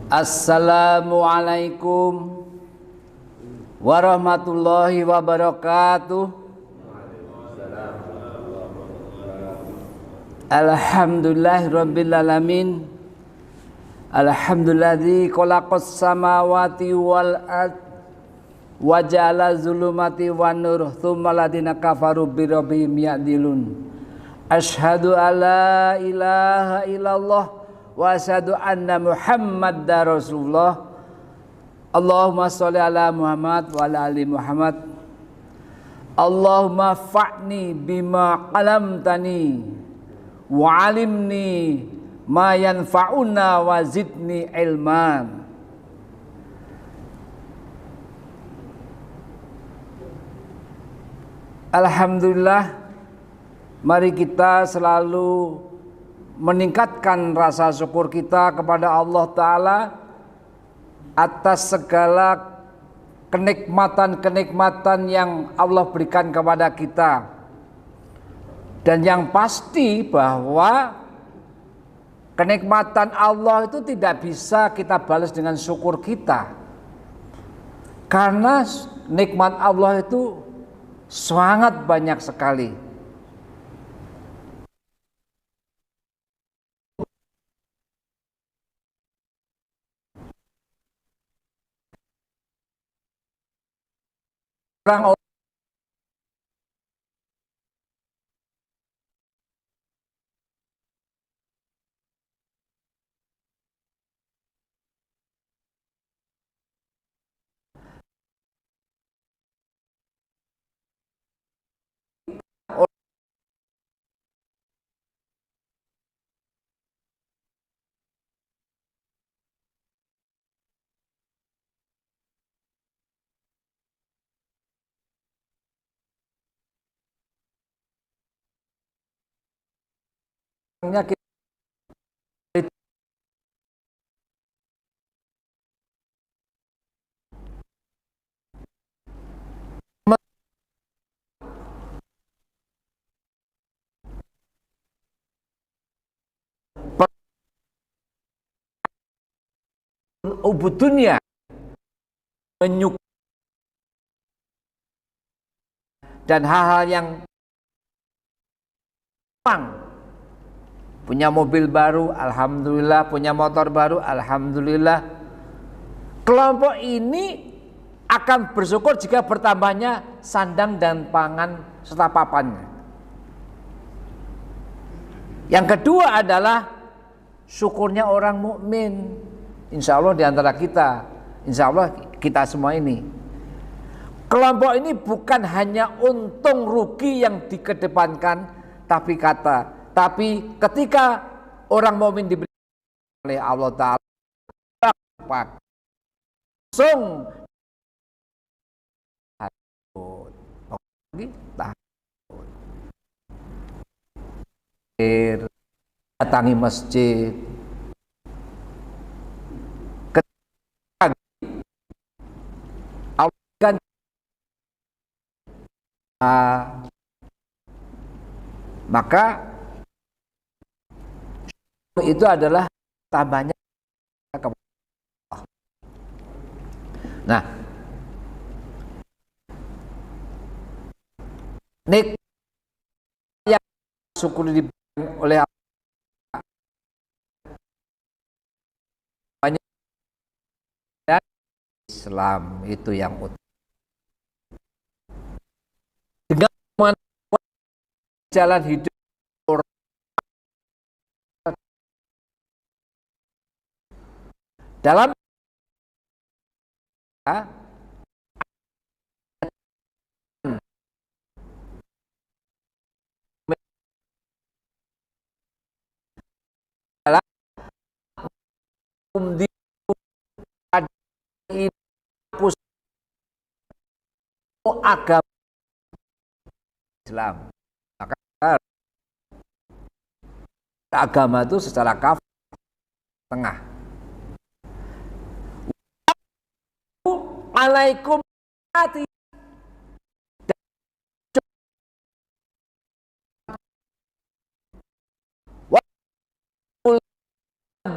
Assalamualaikum warahmatullahi wabarakatuh. Alhamdulillahirabbil alamin. Alhamdulilladzi khalaqas samawati wal ard wa ja'ala zulumati wan nur tsumma ladina kafaru bi rabbihim ya'dilun. Asyhadu alla ilaha illallah wa asyhadu anna Muhammadar Rasulullah. Allahumma sholli ala Muhammad wa ala ali Muhammad. Allahumma fa'ni bima 'allamtani wa 'alimni ma yanfa'una wa zidni ilman. Alhamdulillah, mari kita selalu meningkatkan rasa syukur kita kepada Allah Ta'ala atas segala kenikmatan-kenikmatan yang Allah berikan kepada kita. Dan yang pasti bahwa kenikmatan Allah itu tidak bisa kita balas dengan syukur kita, karena nikmat Allah itu sangat banyak sekali. Orang orangnya kita ubudunya menyukai dan hal-hal yang punya mobil baru, alhamdulillah, punya motor baru, alhamdulillah. Kelompok ini akan bersyukur jika bertambahnya sandang dan pangan serta papannya. Yang kedua adalah syukurnya orang mukmin. Insya Allah di antara kita, insya Allah kita semua ini. Kelompok ini bukan hanya untung rugi yang dikedepankan, tapi ketika orang mukmin diberi oleh Allah Ta'ala langsung datangi masjid, maka itu adalah tambahnya. Nah, nikmat yang syukur diberikan oleh Allah dan Islam itu yang utama. Dengan jalan hidup dalam agama Islam, maka agama itu secara kafir tengah. Alaikum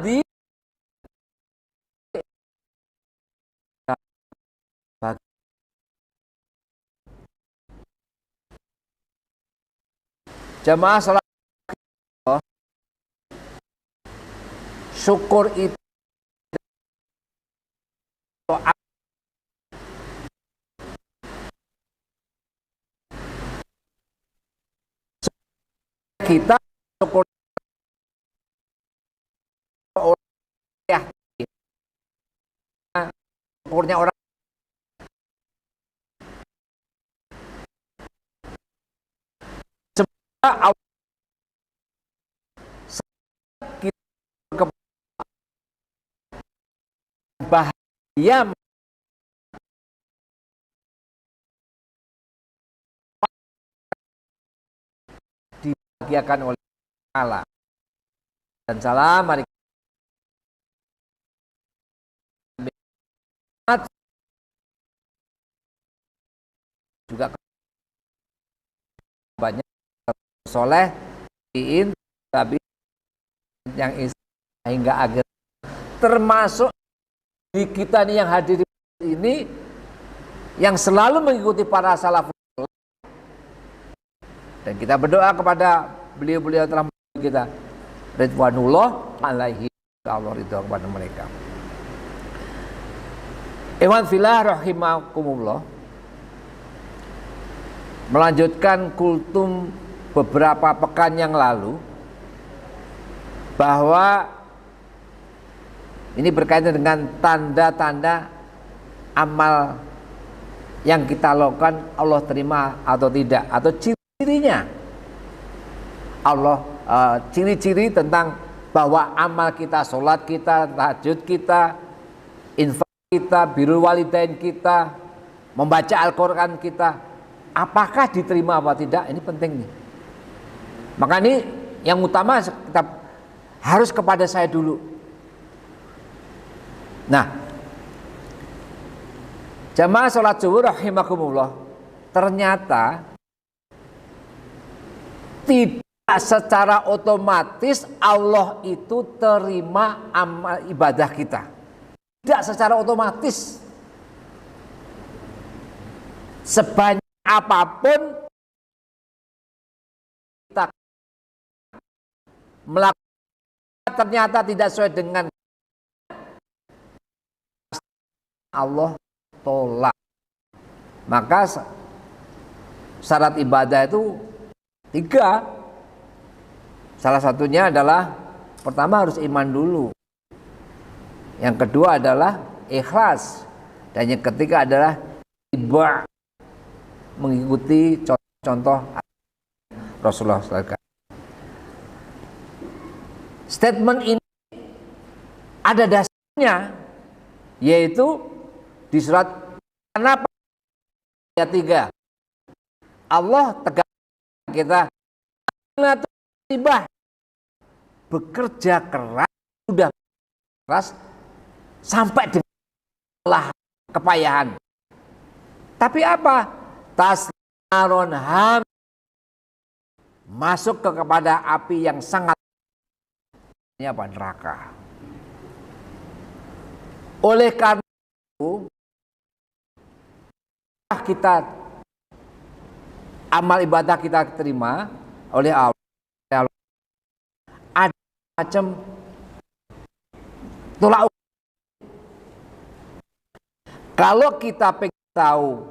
di Jamaah salat syukur itu kita syukur orang ya, syukurnya orang semoga kita bahagia dibahagiakan oleh Allah. Dan salam mari juga banyak soleh tapi yang hingga akhir termasuk di kita nih yang hadir ini yang selalu mengikuti para salafus dan kita berdoa kepada beliau-beliau telah memberi kita ridwanullah alaihi, Allah ridha kepada mereka. Ikhwan fillah rahimakumullah, melanjutkan kultum beberapa pekan yang lalu bahwa ini berkaitan dengan tanda-tanda amal yang kita lakukan Allah terima atau tidak, atau ciri-cirinya Allah, ciri-ciri tentang bahwa amal kita, sholat kita, tahajud kita, infak kita, birrul walidain kita, membaca Al-Quran kita, apakah diterima apa tidak, ini penting nih. Maka ini yang utama kita harus kepada saya dulu. Nah, jamaah sholat zuhur rahimakumullah, ternyata tidak secara otomatis Allah itu terima amal ibadah kita. Tidak secara otomatis. Sebanyak apapun kita melakukan ternyata tidak sesuai dengan Allah tolak. Maka syarat ibadah itu 3. Salah satunya adalah pertama harus iman dulu. Yang kedua adalah ikhlas. Dan yang ketiga adalah ittiba', mengikuti contoh Rasulullah SAW. Statement ini ada dasarnya, yaitu di surat An-Nahl ayat 3. Allah tegaskan kita bekerja keras, sudah keras sampai dengan kepayahan. Tapi apa? Tasnaron ham, masuk kepada api yang sangat, ini apa? Neraka. Oleh karena itu kita amal ibadah kita terima oleh Allah. Ada macam tolak ukur. Kalau kita pengen tahu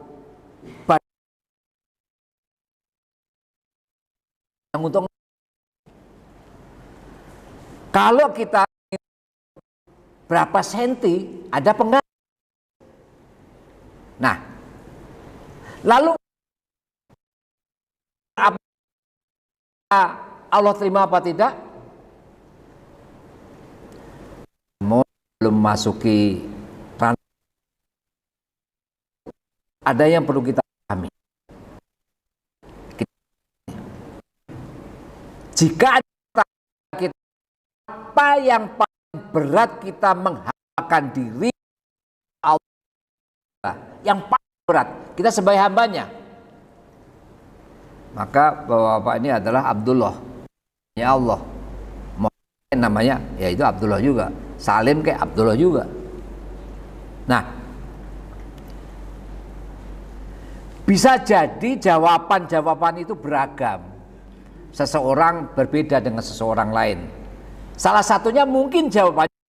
yang untung, kalau kita berapa senti ada pengganti. Nah, lalu Allah terima apa tidak? Belum masuki, ada yang perlu kita pahami. Jika kita, apa yang paling berat kita menghambakan diri Allah, yang paling berat kita sebagai hambanya, maka bapak-bapak ini adalah Abdullah, ya Allah, namanya yaitu Abdullah juga, Salim kayak Abdullah juga. Nah, bisa jadi jawaban-jawaban itu beragam. seseorang berbeda dengan seseorang lain? Salah satunya mungkin jawabannya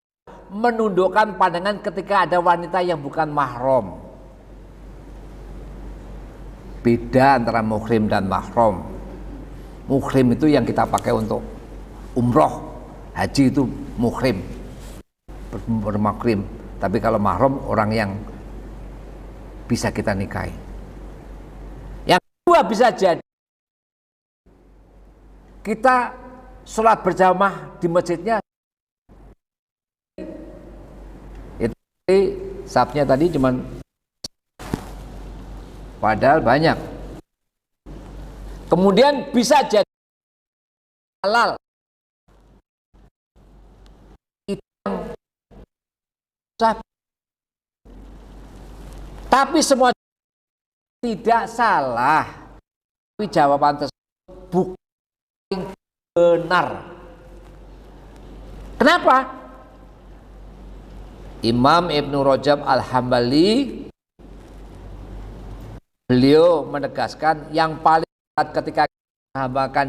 menundukkan pandangan ketika ada wanita yang bukan mahram. Beda antara muhrim dan mahram. Muhrim itu yang kita pakai untuk umroh, haji itu muhrim, bermahrim. Tapi kalau mahram orang yang bisa kita nikahi. Yang kedua bisa jadi kita sholat berjamaah di masjidnya, itu safnya tadi cuman, padahal banyak. Kemudian bisa jadi halal, itu yang tapi semua tidak salah, tapi jawaban tersebut bukan benar. Kenapa? Imam Ibnu Rajab Al-Hambali beliau menegaskan yang paling berat ketika menghambakan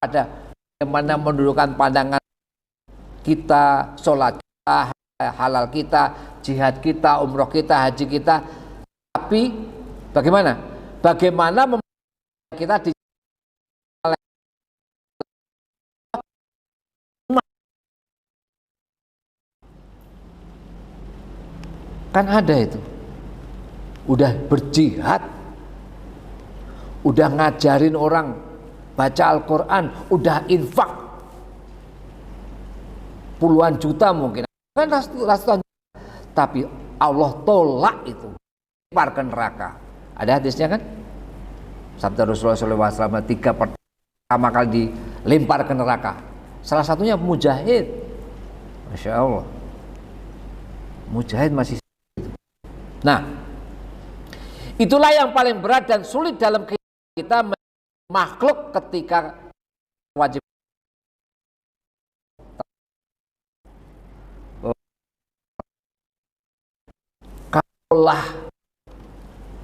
ada bagaimana mendudukkan pandangan kita, sholat kita, halal kita, jihad kita, umroh kita, haji kita. Tapi bagaimana? Bagaimana kita di kan ada itu, udah berjihad, udah ngajarin orang baca Al-Quran, udah infak puluhan juta mungkin, kan ratusan, tapi Allah tolak itu, lempar ke neraka. Ada hadisnya kan? Sabda Rasulullah SAW 3 pertama kali dilempar ke neraka. Salah satunya mujahid. Masya Allah, mujahid masih. Nah, itulah yang paling berat dan sulit dalam kehidupan kita, makhluk ketika wajib. Kalaulah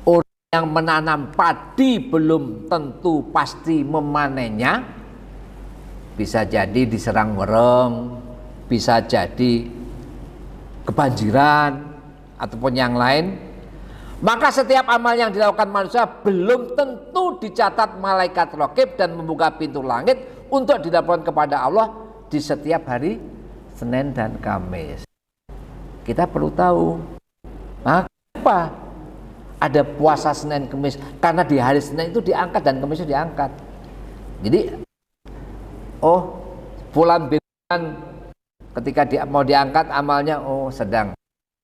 orang yang menanam padi belum tentu pasti memanennya, bisa jadi diserang wereng, bisa jadi kebanjiran ataupun yang lain, maka setiap amal yang dilakukan manusia belum tentu dicatat malaikat raqib dan membuka pintu langit untuk dilaporkan kepada Allah di setiap hari Senin dan Kamis. Kita perlu tahu apa ada puasa Senin Kamis, karena di hari Senin itu diangkat dan Kamis itu diangkat. Jadi fulan bin ketika mau diangkat amalnya sedang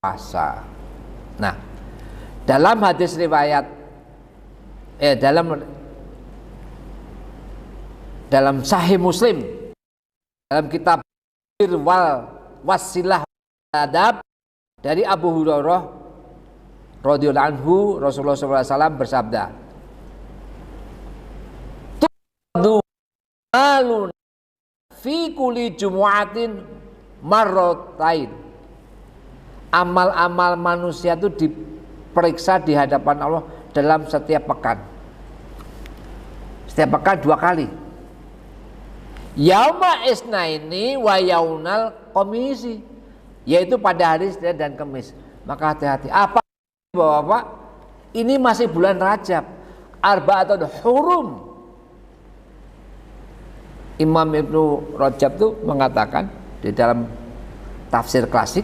puasa. Nah, dalam hadis riwayat dalam Sahih Muslim, dalam kitab Wal Wasilah Adab dari Abu Hurairah radhiyallahu anhu, Rasulullah SAW bersabda, "Tu'du alun fi kulli jumu'atin marratain." Amal-amal manusia itu diperiksa di hadapan Allah dalam setiap pekan. Setiap pekan 2 kali. Yauma isnaini wa yaunal komisi, yaitu pada hari Senin dan Kamis. Maka hati-hati. Apa Bapak? Ini masih bulan Rajab. Arba'atun hurum. Imam Ibnu Rajab itu mengatakan di dalam tafsir klasik,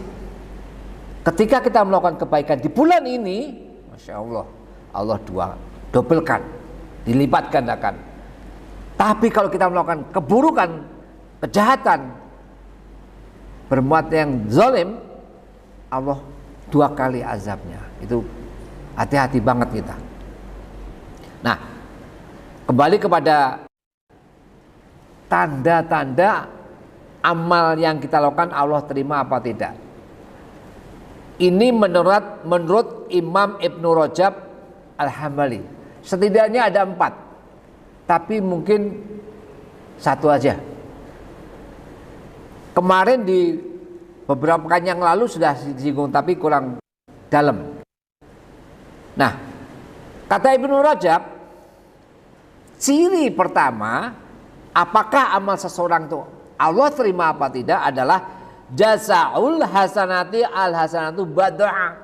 ketika kita melakukan kebaikan di bulan ini, Masya Allah, Allah dobelkan, dilipat gandakan. Tapi kalau kita melakukan keburukan, kejahatan, berbuat yang zalim, Allah 2 kali azabnya. Itu hati-hati banget kita. Nah, kembali kepada tanda-tanda amal yang kita lakukan Allah terima apa tidak. Ini menurut Imam Ibnu Rajab Al-Hambali. Setidaknya ada 4, tapi mungkin 1 aja. Kemarin di beberapa pekan yang lalu sudah disinggung, tapi kurang dalam. Nah, kata Ibnu Rajab, ciri pertama, apakah amal seseorang itu Allah terima apa tidak adalah jazaul hasanati al hasanatu bad'a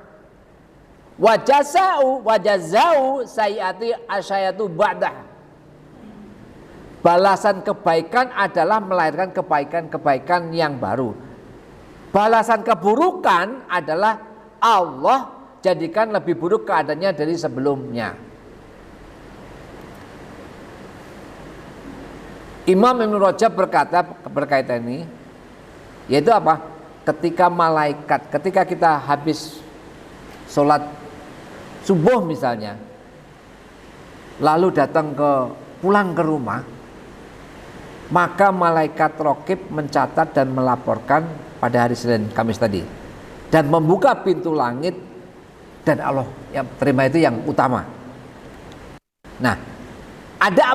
wa jazau sayiati asyayatu ba'dah. Balasan kebaikan adalah melahirkan kebaikan-kebaikan yang baru. Balasan keburukan adalah Allah jadikan lebih buruk keadaannya dari sebelumnya. Imam Ibnu Rajab berkata berkaitan ini, yaitu apa? Ketika kita habis sholat subuh misalnya, lalu pulang ke rumah, maka malaikat raqib mencatat dan melaporkan pada hari Senin Kamis tadi, dan membuka pintu langit, dan Allah yang terima itu yang utama. Nah, ada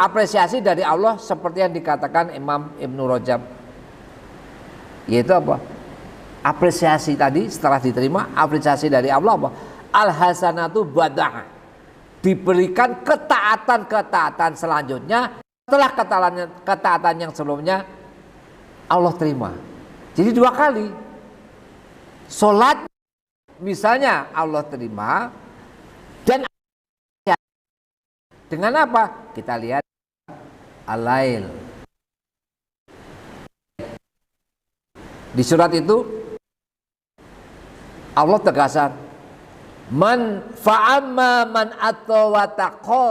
apresiasi dari Allah seperti yang dikatakan Imam Ibnu Rajab, yaitu apa? Apresiasi tadi setelah diterima, apresiasi dari Allah apa? Al-hasanatu bad'a. Diberikan ketaatan selanjutnya setelah ketaatan yang sebelumnya Allah terima. Jadi 2 kali. Salat misalnya Allah terima, dan dengan apa? Kita lihat Al-Lail. Di surat itu Allah tegaskan, man fa'amma man atawattaqa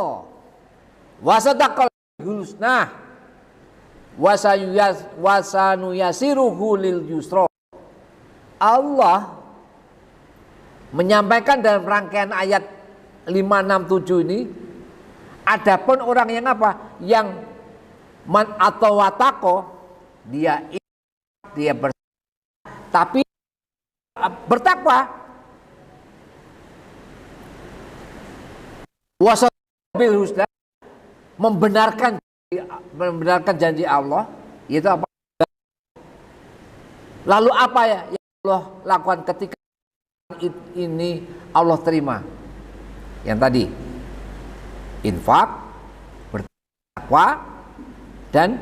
wa sadaqal husna wasanu yasiruhu lil yusra. Allah menyampaikan dalam rangkaian ayat 5, 6, 7 ini, adapun orang yang apa? Yang man atawattaqa, dia tapi bertakwa, wasabil husna, membenarkan janji Allah, itu apa? Lalu apa ya yang Allah lakukan ketika ini Allah terima? Yang tadi, infak, bertakwa, dan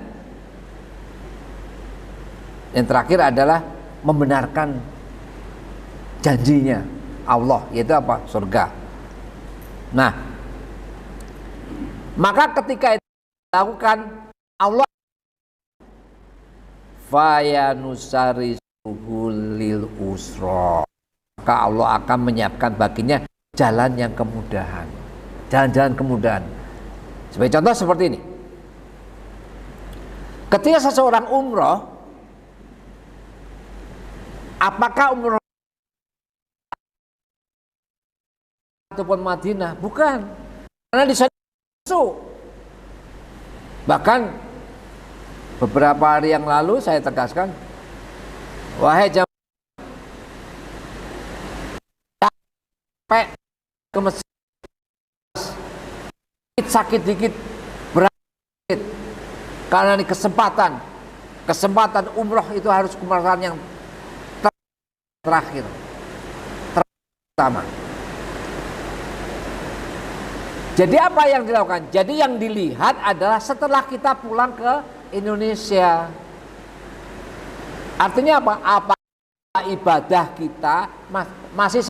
yang terakhir adalah membenarkan janjinya Allah, yaitu apa? Surga. Nah, maka ketika itu dilakukan, Allah fayanusarisuhu lil usra, maka Allah akan menyiapkan baginya jalan yang kemudahan, jalan-jalan kemudahan. Sebagai contoh seperti ini, ketika seseorang umroh, apakah umroh ataupun Madinah? Bukan, karena di sana masuk. Bahkan beberapa hari yang lalu saya tegaskan, wahai jamaah ke masjid, sakit dikit, berat dikit, karena ini kesempatan umroh itu harus kesempatan yang terakhir, pertama. Jadi apa yang dilakukan? Jadi yang dilihat adalah setelah kita pulang ke Indonesia. Artinya apa? Apa ibadah kita masih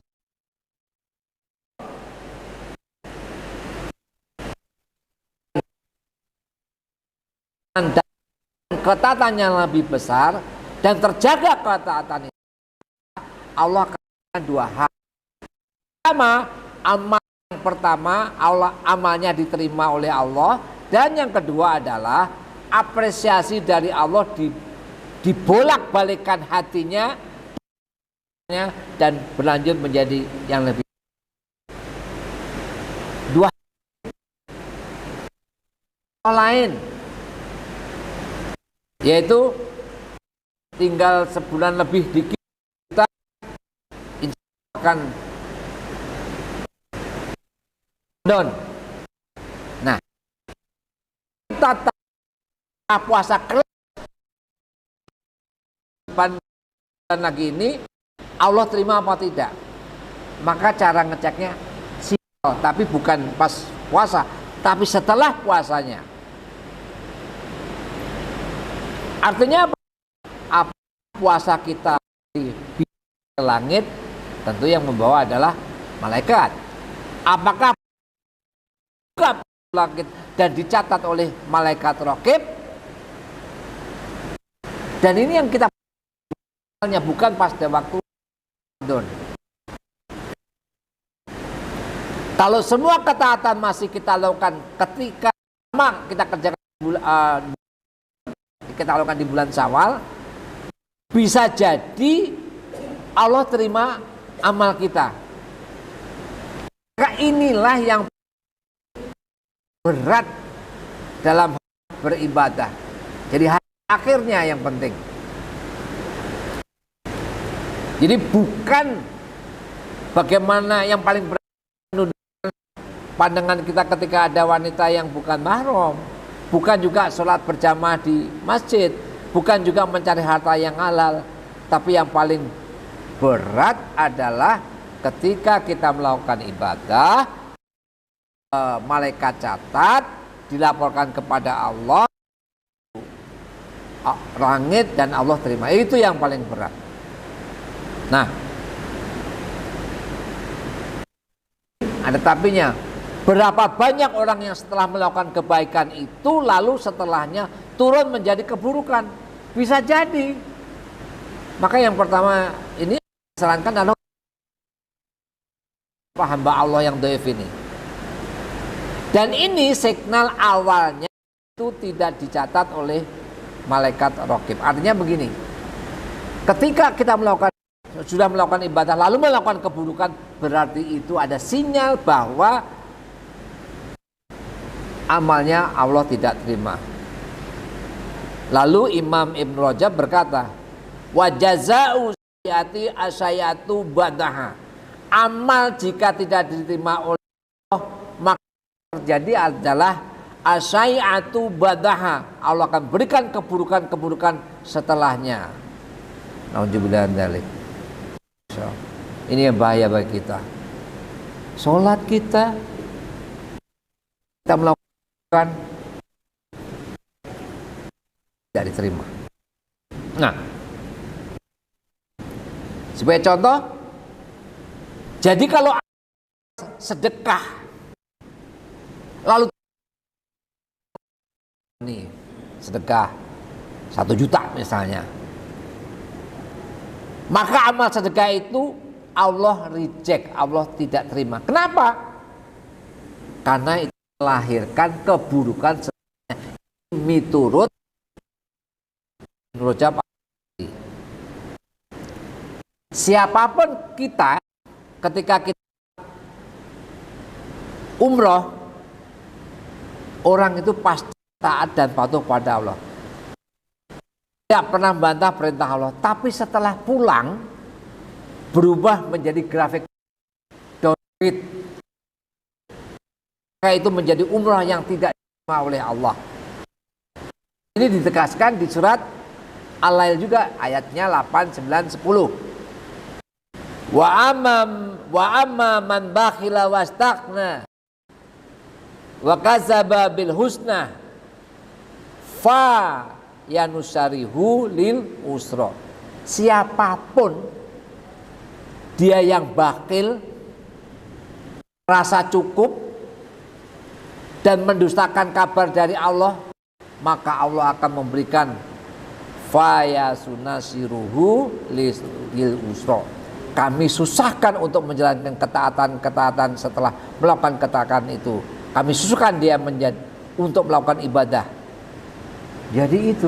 dan ketaatan yang lebih besar dan terjaga ketaatan itu, Allah akan 2 hal. Pertama, amalnya diterima oleh Allah, dan yang kedua adalah apresiasi dari Allah dibolak-balikan hatinya dan berlanjut menjadi yang lebih. 2 hal lain, yaitu tinggal sebulan lebih dikit kita akan Ramadan. Nah, kita puasa kelan lagi ini Allah terima apa tidak? Maka cara ngeceknya simpel, tapi bukan pas puasa, tapi setelah puasanya. Artinya apa? Puasa kita di langit, tentu yang membawa adalah malaikat. Apakah langit dan dicatat oleh malaikat raqib? Dan ini yang kita bukan pada waktu Ramadan. Kalau semua ketaatan masih kita lakukan ketika kita kerjakan kita lakukan di bulan Syawal, bisa jadi Allah terima amal kita. Maka inilah yang berat dalam beribadah. Jadi akhirnya yang penting. Jadi bukan bagaimana yang paling berat pandangan kita ketika ada wanita yang bukan mahram, bukan juga sholat berjamaah di masjid, bukan juga mencari harta yang halal, tapi yang paling berat adalah ketika kita melakukan ibadah, malaikat catat, dilaporkan kepada Allah, langit, dan Allah terima. Itu yang paling berat. Nah, ada tapinya. Berapa banyak orang yang setelah melakukan kebaikan itu lalu setelahnya turun menjadi keburukan? Bisa jadi. Maka yang pertama ini sarankan adalah hamba Allah yang dhaif ini. Dan ini signal awalnya itu tidak dicatat oleh malaikat raqib. Artinya begini. Ketika kita sudah melakukan ibadah lalu melakukan keburukan, berarti itu ada sinyal bahwa amalnya Allah tidak terima. Lalu Imam Ibn Rajab berkata, wa jazaa'u sayyiati asyayatu badaha. Amal jika tidak diterima oleh Allah, maka terjadi adalah asyayatu badaha. Allah akan berikan keburukan-keburukan setelahnya. Nauzubillah min dzalik. Ini yang bahaya bagi kita. Sholat kita melakukan tidak diterima. Nah, sebagai contoh, jadi kalau sedekah lalu nih sedekah 1 juta misalnya, maka amal sedekah itu Allah reject, Allah tidak terima. Kenapa? Karena itu melahirkan keburukan setelahnya. Miturut Rajab. Siapapun kita ketika kita umroh, orang itu pasti taat dan patuh pada Allah, tidak pernah membantah perintah Allah. Tapi setelah pulang berubah menjadi grafik downgrade, maka itu menjadi umrah yang tidak diterima oleh Allah. Ini ditegaskan di surat Al-Lail juga ayatnya 8, 9, 10. Wa amma man bakhila wastaghna wa kadzaba bil husna fa yanusarihu lil usra. Siapapun dia yang bakhil, merasa cukup dan mendustakan kabar dari Allah, maka Allah akan memberikan fayasunasiruhu lil usra. Kami susahkan untuk menjalankan ketaatan setelah melakukan ketaatan itu. Kami susahkan dia untuk melakukan ibadah. Jadi itu,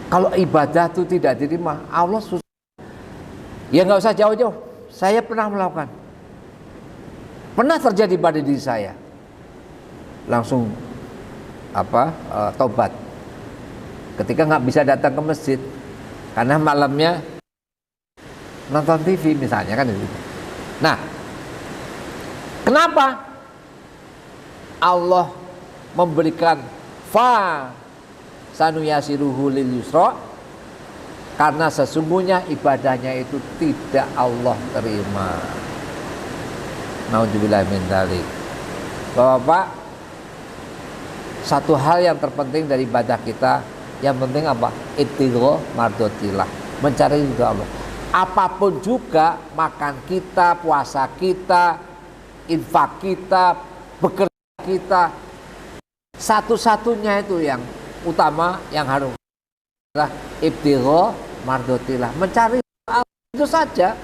kalau ibadah itu tidak diterima, Allah susah. Ya nggak usah jauh-jauh. Saya pernah melakukan, pernah terjadi pada diri saya. Langsung tobat. Ketika nggak bisa datang ke masjid karena malamnya nonton TV misalnya kan itu. Nah, kenapa Allah memberikan fa sanuyasiruhu lil yusra? Karena sesungguhnya ibadahnya itu tidak Allah terima. Nauzubillah min dzalik. Bapak-bapak, satu hal yang terpenting dari ibadah kita, yang penting apa? Ibtigho mardotillah, mencari ridho Allah. Apapun juga, makan kita, puasa kita, infak kita, bekerja kita, satu-satunya itu yang utama yang harus adalah ibtigho mardotillah, mencari Allah, itu saja.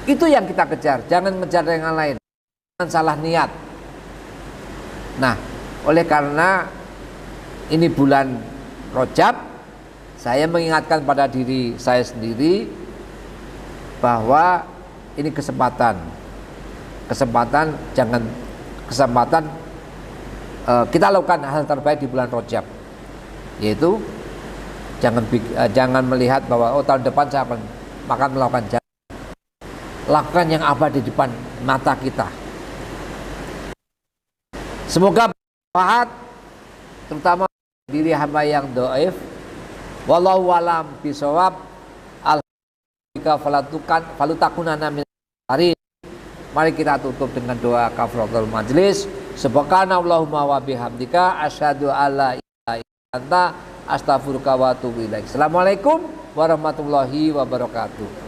Itu yang kita kejar, jangan mengejar yang lain, jangan salah niat. Nah, oleh karena ini bulan Rajab, saya mengingatkan pada diri saya sendiri bahwa ini kesempatan kita lakukan hal terbaik di bulan Rajab, yaitu jangan melihat bahwa tahun depan saya akan melakukan, lakukan yang ada di depan mata kita. Semoga bermanfaat, terutama diri hamba yang dhaif. Wallahu alam bisawab. Al-Jika falutakunana min hari. Mari kita tutup dengan doa kafaratul majlis. Subhanallahumma wa bihamdika asyhadu alla ilaha illa anta astaghfiruka wa atubu ilaik. Assalamualaikum warahmatullahi wabarakatuh.